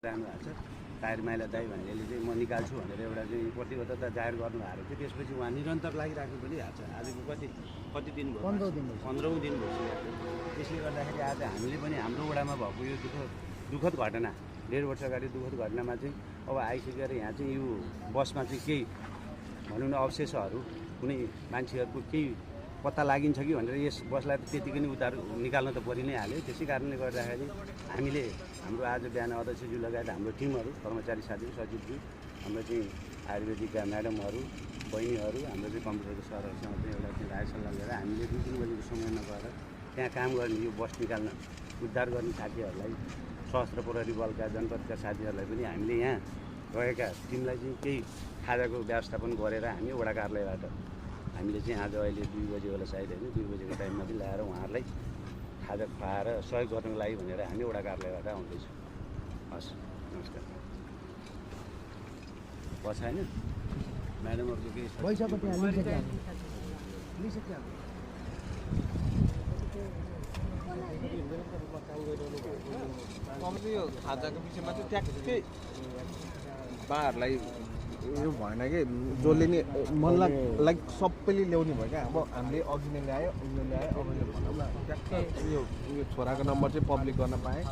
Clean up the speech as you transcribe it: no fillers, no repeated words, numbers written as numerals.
जानु भएको छ टायर माइला दाई भन्नेले चाहिँ म निकाल्छु भनेर एउटा चाहिँ प्रतिबद्धता जाहेर गर्नु भएको थियो। त्यसपछि उहाँ निरन्तर लागिराख्नु पनि भएको छ। आजको कति दिन भयो? 15औं दिन भइसकेको छ। त्यसले गर्दाखेरि आज हामीले पनि हाम्रो वडामा भएको यो दुःखद घटना 1.5 वर्ष अगाडि दुःखद घटनामा चाहिँ अब आइसकेर यहाँ चाहिँ यो बसमा चाहिँ केही भनौँ न अवशेषहरू कुनै मान्छेहरूको केही पत्ता लागिन्छ कि भनेर यस बसलाई त्यतिकै नै उद्धार निकाल्न त परि नै हाल्यो। त्यसै कारणले गर्दाखेरि हामीले हाम्रो आज बिहान अध्यक्षज्यू लगायत हाम्रो टिमहरू कर्मचारी साथी सचिवज्यू हाम्रो चाहिँ आयुर्वेदिकका म्याडमहरू बहिनीहरू हाम्रो चाहिँ कम्प्युटरको सरहरूसँग चाहिँ एउटा चाहिँ राय सल्लाह गरेर हामीले 2-3 बजीको समयमा गएर त्यहाँ काम गर्ने यो बस निकाल्न उद्धार गर्ने साथीहरूलाई सशस्त्र प्रहरी बलका जनपदका साथीहरूलाई पनि हामीले यहाँ रहेका टिमलाई चाहिँ केही खाजाको व्यवस्थापन गरेर हामी वडा कार्यालयबाट हामीले चाहिँ आज अहिले 2 बजी होला सायद होइन 2 बजेको टाइममा पनि ल्याएर उहाँहरूलाई खाजा खुवाएर सहयोग गर्नको लागि भनेर हामी वडा कार्यालयबाट आउँदैछौँ। हस् नमस्कार। बस होइन म्याडमहरूको केही पैसाको त्यहाँ यो खाजाको विषयमा चाहिँ ट्याक्कै बाहरूलाई यो भएन कि जसले नि मलाई लाइक सबैले ल्याउने भयो क्या। अब हामीले अघि नै ल्यायो उसले ल्यायो अब यो भनौँ न ट्याक्कै यो छोराको नम्बर चाहिँ पब्लिक गर्न पाएँ।